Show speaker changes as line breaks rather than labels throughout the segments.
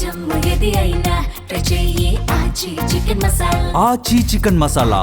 జమ్ము ఏది అయినా ట్రై చెయ్యి
ఆచి chicken masala.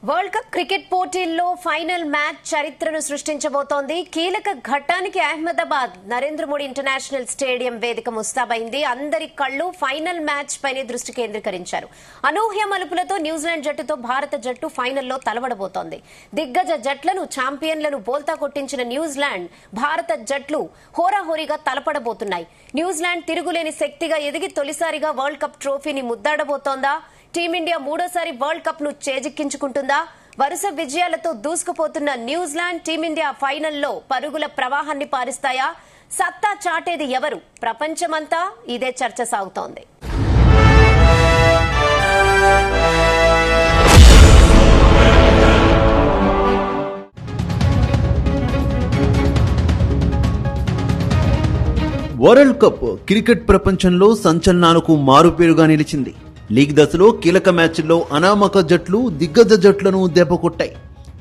World cup cricket పోటీల్లో ఫైనల్ మ్యాచ్ చరిత్రను సృష్టించబోతోంది. కీలక ఘట్టానికి అహ్మదాబాద్ నరేంద్ర మోడీ ఇంటర్నేషనల్ స్టేడియం వేదిక ముస్తాబైంది. అందరి కళ్లు ఫైనల్ మ్యాచ్ పైనే దృష్టి కేంద్రీకరించారు. అనూహ్య మలుపులతో న్యూజిలాండ్ జట్టుతో భారత జట్టు ఫైనల్లో తలపడబోతోంది. దిగ్గజ జట్లను ఛాంపియన్లను బోల్తా కొట్టించిన న్యూజిలాండ్ భారత జట్లు హోరాహోరీగా తలపడబోతున్నాయి. న్యూజిలాండ్ తిరుగులేని శక్తిగా ఎదిగి తొలిసారిగా వరల్డ్ కప్ ట్రోఫీని ముద్దాడబోతోందా? టీమిండియా మూడోసారి వరల్డ్ కప్ ను చేజిక్కించుకుంటుందా? వరుస విజయాలతో దూసుకుపోతున్న న్యూజిలాండ్ టీమిండియా ఫైనల్లో పరుగుల ప్రవాహాన్ని పారిస్తాయా? సత్తా చాటేది ఎవరు? ప్రపంచమంతా ఇదే చర్చ సాగుతోంది.
వరల్డ్ కప్ క్రికెట్ ప్రపంచంలో సంచలనాలకు మారుపేరుగా నిలిచింది. లీగ్ దశలో కీలక మ్యాచ్ల్లో అనామక జట్లు దిగ్గజ జట్లను దెబ్బకొట్టాయి.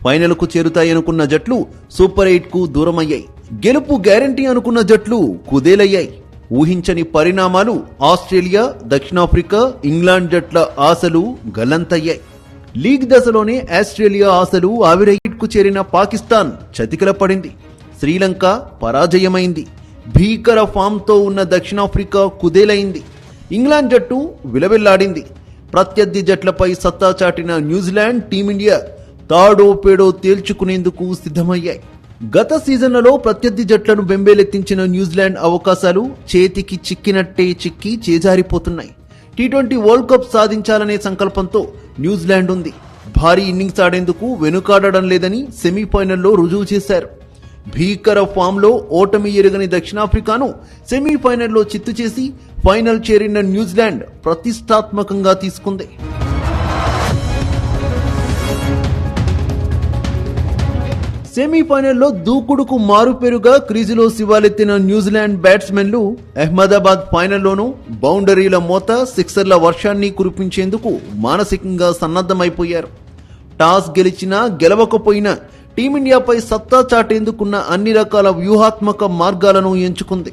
ఫైనల్ కు చేరుతాయనుకున్న జట్లు సూపర్ 8 కు దూరమయ్యాయి. గెలుపు గ్యారంటీ అనుకున్న జట్లు కుదేలయ్యాయి. ఊహించని పరిణామాలు ఆస్ట్రేలియా, దక్షిణాఫ్రికా, ఇంగ్లాండ్ జట్ల ఆశలు గల్లంతయ్యాయి. లీగ్ దశలోనే ఆస్ట్రేలియా ఆశలు ఆవిరైట్కు చేరిన పాకిస్తాన్ చతికిల పడింది. శ్రీలంక పరాజయమైంది. భీకర ఫామ్తో ఉన్న దక్షిణాఫ్రికా కుదేలైంది. ఇంగ్లాండ్ జట్టు విలవిల్లాడింది. ప్రత్యర్థి జట్లపై సత్తా చాటిన న్యూజిలాండ్, టీమిండియా తాడో పేడో తేల్చుకునేందుకు సిద్ధమయ్యాయి. గత సీజన్లలో ప్రత్యర్థి జట్లను బెంబేలెత్తించిన న్యూజిలాండ్ అవకాశాలు చేతికి చిక్కినట్టే చిక్కి చేజారిపోతున్నాయి. టీ20 వరల్డ్ కప్ సాధించాలనే సంకల్పంతో న్యూజిలాండ్ ఉంది. భారీ ఇన్నింగ్స్ ఆడేందుకు వెనుకాడడం లేదని సెమీఫైనల్లో రుజువు చేశారు. భీకర ఫామ్లో ఓటమి ఎరుగని దక్షిణాఫ్రికాను సెమీఫైనల్లో చిత్తు చేసి ఫైనల్ చేరిన న్యూజిలాండ్ ప్రతిష్టాత్మకంగా తీసుకుంది. సెమీఫైనల్లో దూకుడుకు మారుపేరుగా క్రీజులో శివాలెత్తిన న్యూజిలాండ్ బ్యాట్స్మెన్లు అహ్మదాబాద్ ఫైనల్లోనూ బౌండరీల మోత, సిక్సర్ల వర్షాన్ని కురిపించేందుకు మానసికంగా సన్నద్ధమైపోయారు. టాస్ గెలిచినా గెలవకపోయినా టీమిండియాపై సత్తా చాటేందుకున్న అన్ని రకాల వ్యూహాత్మక మార్గాలను ఎంచుకుంది.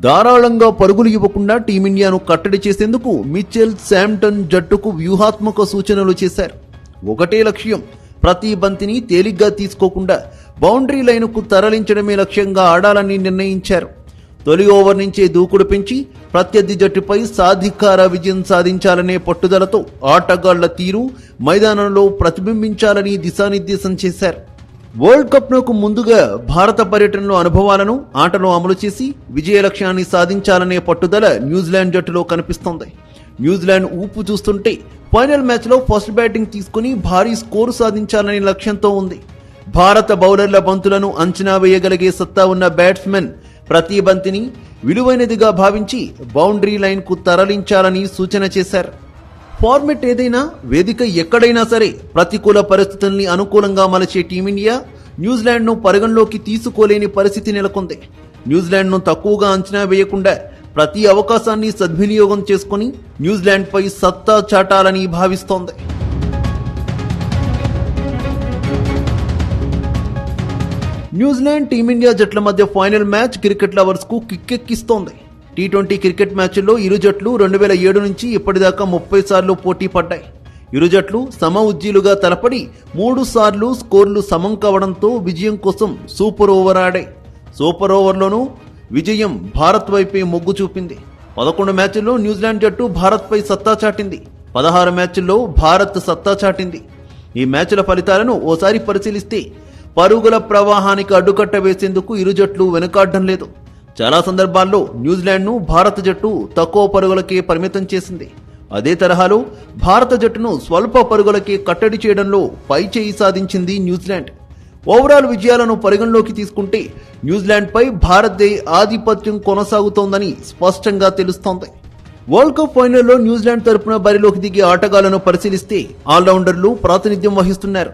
ధారాళంగా పరుగులు ఇవ్వకుండా టీమిండియాను కట్టడి చేసేందుకు మిచెల్ శాంటన్ జట్టుకు వ్యూహాత్మక సూచనలు చేశారు. ఒకటే లక్ష్యం, ప్రతి బంతిని తేలిగ్గా తీసుకోకుండా బౌండరీ లైన్కు తరలించడమే లక్ష్యంగా ఆడాలని నిర్ణయించారు. తొలి ఓవర్ నుంచే దూకుడు పెంచి ప్రత్యర్థి జట్టుపై సాధికార విజయం సాధించాలనే పట్టుదలతో ఆటగాళ్ల తీరు మైదానంలో ప్రతిబింబించాలని దిశానిర్దేశం చేశారు. వరల్డ్ కప్ నకు ముందుగా భారత పర్యటనలో అనుభవాలను ఆటలో అమలు చేసి విజయ లక్ష్యాన్ని సాధించాలనే పట్టుదల న్యూజిలాండ్ జట్టులో కనిపిస్తోంది. న్యూజిలాండ్ ఊపు చూస్తుంటే ఫైనల్ మ్యాచ్లో ఫస్ట్ బ్యాటింగ్ తీసుకుని భారీ స్కోరు సాధించాలనే లక్ష్యంతో ఉంది. భారత బౌలర్ల బంతులను అంచనా వేయగలిగే సత్తా ఉన్న బ్యాట్స్మెన్ ప్రతి బంతిని విలువైనదిగా భావించి బౌండరీ లైన్కు తరలించాలని సూచన చేశారు. ఫార్మెట్ ఏదైనా, వేదిక ఎక్కడైనా సరే ప్రతికూల పరిస్థితుల్ని అనుకూలంగా మలచే టీమిండియా న్యూజిలాండ్ను పరిగణలోకి తీసుకోలేని పరిస్థితి నెలకొంది. న్యూజిలాండ్ను తక్కువగా అంచనా వేయకుండా ప్రతి అవకాశాన్ని సద్వినియోగం చేసుకుని న్యూజిలాండ్పై సత్తా చాటాలని భావిస్తోంది. న్యూజిలాండ్, టీమిండియా జట్ల మధ్య ఫైనల్ మ్యాచ్ క్రికెట్ లవర్స్ కు కిక్కెక్కిస్తోంది. టీ20 క్రికెట్ మ్యాచ్ల్లో ఇరు జట్లు 2007 నుంచి ఇప్పటిదాకా 30 సార్లు పోటీ పడ్డాయి. ఇరు జట్లు సమ ఉజ్జీలుగా తలపడి 3 సార్లు స్కోర్లు సమం కావడంతో విజయం కోసం సూపర్ ఓవర్ ఆడాయి. సూపర్ ఓవర్లోనూ విజయం భారత్ వైపే మొగ్గు చూపింది. 11 మ్యాచ్ల్లో న్యూజిలాండ్ జట్టు భారత్పై సత్తా చాటింది. 16 మ్యాచ్ల్లో భారత్ సత్తా చాటింది. ఈ మ్యాచ్ల ఫలితాలను ఓసారి పరిశీలిస్తే పరుగుల ప్రవాహానికి అడ్డుకట్ట వేసేందుకు ఇరు జట్లు వెనుకాడడం లేదు. చాలా సందర్భాల్లో న్యూజిలాండ్ను భారత జట్టు తక్కువ పరుగులకే పరిమితం చేసింది. అదే తరహాలో భారత జట్టును స్వల్ప పరుగులకే కట్టడి చేయడంలో పైచేయి సాధించింది న్యూజిలాండ్. ఓవరాల్ విజయాలను పరిగణలోకి తీసుకుంటే న్యూజిలాండ్పై భారత్దే ఆధిపత్యం కొనసాగుతోందని స్పష్టంగా తెలుస్తోంది. వరల్డ్ కప్ ఫైనల్లో న్యూజిలాండ్ తరపున బరిలోకి దిగే ఆటగాళ్లను పరిశీలిస్తే ఆల్రౌండర్లు ప్రాతినిధ్యం వహిస్తున్నారు.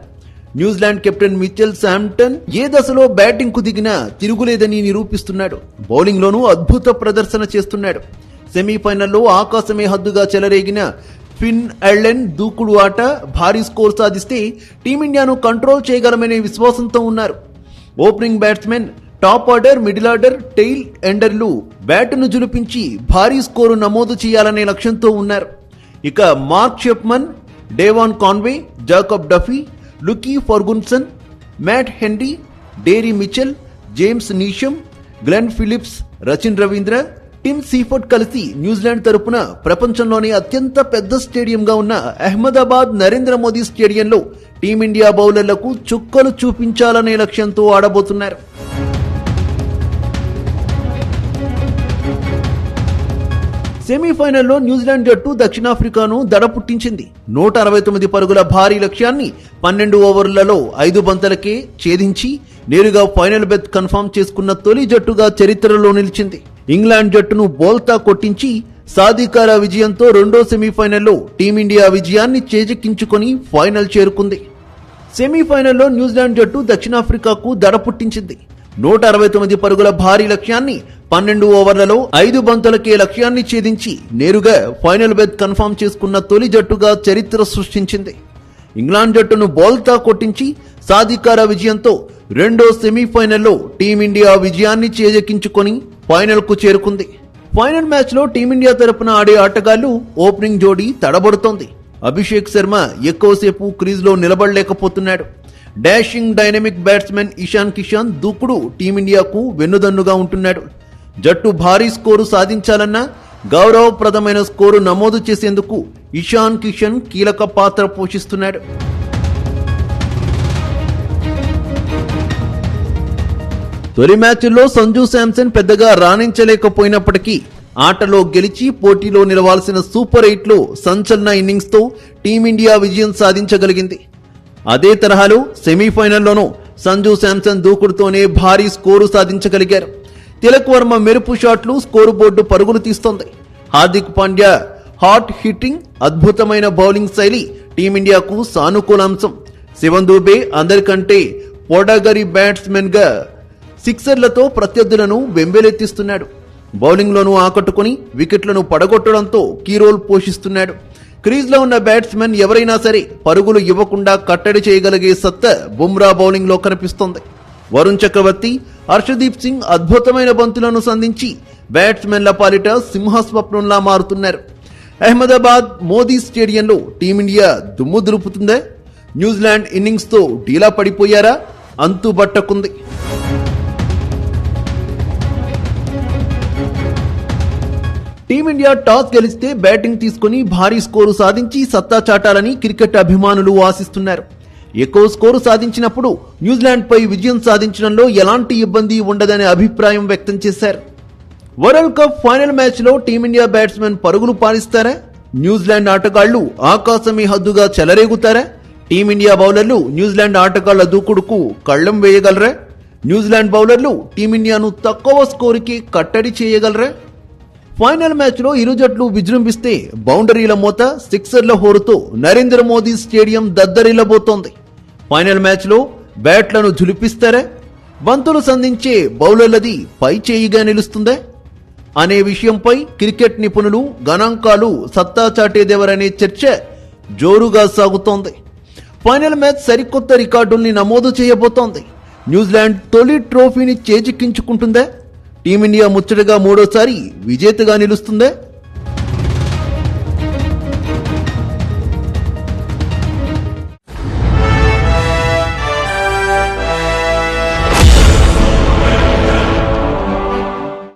న్యూజిలాండ్ కెప్టెన్ మిచెల్ శాంటన్ ఏ దశలో బ్యాటింగ్ కు దిగినా తిరుగులేదని నిరూపిస్తున్నాడు. బౌలింగ్ లోనూ అద్భుత ప్రదర్శన చేస్తున్నాడు. సెమీఫైనల్లో ఆకాశమే హద్దుగా చెలరేగిన ఫిన్ ఎల్లెన్ దూకుడు ఆట భారీ స్కోర్ సాధిస్తే టీమిండియాను కంట్రోల్ చేయగలమనే విశ్వాసంతో ఉన్నారు. Opening batsmen, top order, middle order, tail ఎండర్లు బ్యాట్ను జులిపించి భారీ స్కోరు నమోదు చేయాలనే లక్ష్యంతో ఉన్నారు. ఇక mark షెప్మన్, Devon Conway, Jacob Duffy, లుకీ ఫర్గున్సన్, Matt Henry, Dairy Mitchell, James Neesham, Glenn Phillips, Rachin Ravindra, Tim సీఫర్డ్ కలిసి న్యూజిలాండ్ తరపున ప్రపంచంలోనే అత్యంత పెద్ద స్టేడియంగా ఉన్న అహ్మదాబాద్ నరేంద్ర మోదీ స్టేడియంలో టీమిండియా బౌలర్లకు చుక్కలు చూపించాలనే లక్ష్యంతో ఆడబోతున్నారు. సెమీఫైనల్లో న్యూజిలాండ్ జట్టు దక్షిణాఫ్రికాను దడ పుట్టించింది. 169 పరుగుల భారీ లక్ష్యాన్ని 12 ఓవర్లలో 5 బంతులకే ఛేదించి నేరుగా ఫైనల్ బెర్త్ కన్ఫర్మ్ చేసుకున్న తొలి జట్టుగా చరిత్రలో నిలిచింది. ఇంగ్లాండ్ జట్టును బోల్తా కొట్టించి సాధికార విజయంతో రెండో సెమీఫైనల్లో టీమిండియా విజయాన్ని చేజెక్కించుకొని ఫైనల్ చేరుకుంది. సెమీఫైనల్లో న్యూజిలాండ్ జట్టు దక్షిణాఫ్రికాకు దడ పుట్టించింది. 169 పరుగుల భారీ లక్ష్యాన్ని 12 ఓవర్లలో 5 బంతులకే లక్ష్యాన్ని ఛేదించి నేరుగా ఫైనల్ బెర్త్ కన్ఫర్మ్ చేసుకున్న తొలి జట్టుగా చరిత్ర సృష్టించింది. ఇంగ్లాండ్ జట్టును బోల్తా కొట్టించి సాధికార విజయంతో రెండో సెమీఫైనల్లో టీమిండియా విజయాన్ని చేజెక్కించుకొని ఫైనల్ కు చేరుకుంది. ఫైనల్ మ్యాచ్ లో టీమిండియా తరపున ఆడే ఆటగాళ్లు ఓపెనింగ్ జోడీ తడబడుతోంది. అభిషేక్ శర్మ ఎక్కువసేపు క్రీజ్లో నిలబడలేకపోతున్నాడు. Dashing dynamic batsmen Ishan Kishan దూకుడు టీమిండియాకు వెన్నుదన్నుగా ఉంటున్నాడు. జట్టు భారీ స్కోరు సాధించాలన్నా గౌరవప్రదమైన స్కోరు నమోదు చేసేందుకు ఇషాన్ కిషన్ కీలక పాత్ర పోషిస్తున్నాడు. తొలి మ్యాచ్లో సంజు శాంసన్ పెద్దగా రాణించలేకపోయినప్పటికీ ఆటలో గెలిచి పోటీలో నిలవాల్సిన సూపర్ 8లో సంచలన ఇన్నింగ్స్ తో టీమిండియా విజయం సాధించగలిగింది. అదే తరహాలో సెమీఫైనల్లోనూ సంజు శాంసన్ దూకుడుతోనే భారీ స్కోరు సాధించగలిగారు. తిలక్ వర్మ మెరుపు షాట్లు స్కోరు బోర్డు పరుగులు తీస్తోంది. హార్దిక్ పాండ్యా హాట్ హిట్టింగ్, అద్భుతమైన బౌలింగ్ శైలి టీమిండియాకు సానుకూలాంశం. శివన్ దూబే అందరికంటే పొడగరి బ్యాట్స్మెన్ గా సిక్సర్లతో ప్రత్యర్థులను వెంబెలెత్తిస్తున్నాడు. బౌలింగ్లోనూ ఆకట్టుకుని వికెట్లను పడగొట్టడంతో కీ రోల్ పోషిస్తున్నాడు. క్రీజ్లో ఉన్న బ్యాట్స్మెన్ ఎవరైనా సరే పరుగులు ఇవ్వకుండా కట్టడి చేయగలిగే సత్తా బుమ్రా బౌలింగ్ లో కనిపిస్తోంది. వరుణ్ చక్రవర్తి, హర్షదీప్ సింగ్ అద్భుతమైన బంతులను సంధించి బ్యాట్స్మెన్ల పాలిట సింహస్వప్నంలా మారుతున్నారు. అహ్మదాబాద్ మోదీ స్టేడియంలో టీమిండియా దుమ్ము దులుపుతుందా? న్యూజిలాండ్ ఇన్నింగ్స్ తో డీలా పడిపోయారా? అంతుబట్టకుంది. టీమిండియా టాస్ గెలిస్తే బ్యాటింగ్ తీసుకుని భారీ స్కోరు సాధించి సత్తా చాటాలని క్రికెట్ అభిమానులు ఆశిస్తున్నారు. ఎక్కువ స్కోరు సాధించినప్పుడు న్యూజిలాండ్ పై విజయం సాధించడంలో ఎలాంటి ఇబ్బంది ఉండదనే అభిప్రాయం వ్యక్తం చేశారు. వరల్డ్ కప్ ఫైనల్ మ్యాచ్ లో టీమిండియా బ్యాట్స్మెన్ పరుగులు పాలిస్తారా? న్యూజిలాండ్ ఆటగాళ్లు ఆకాశమే హద్దుగా చెలరేగుతారా? టీమిండియా బౌలర్లు న్యూజిలాండ్ ఆటగాళ్ల దూకుడుకు కళ్లెం వేయగలరా? న్యూజిలాండ్ బౌలర్లు టీమిండియాను తక్కువ స్కోరుకి కట్టడి చేయగలరా? ఫైనల్ మ్యాచ్ లో ఇరు జట్లు విజృంభిస్తే బౌండరీల మోత, సిక్సర్ల హోరుతో నరేంద్ర మోదీ స్టేడియం దద్దరిల్లబోతోంది. ఫైనల్ మ్యాచ్ లో బ్యాట్లను జులిపిస్తారా? బంతులు సంధించే బౌలర్లది పై చేయిగా నిలుస్తుందా అనే విషయంపై క్రికెట్ నిపుణులు గణాంకాలు సత్తా చాటేదెవరనే చర్చ జోరుగా సాగుతోంది. ఫైనల్ మ్యాచ్ సరికొత్త రికార్డుల్ని నమోదు చేయబోతోంది. న్యూజిలాండ్ తొలి ట్రోఫీని చేజిక్కించుకుంటుందా? టీమిండియా ముచ్చటగా మూడోసారి విజేతగా నిలుస్తుందా?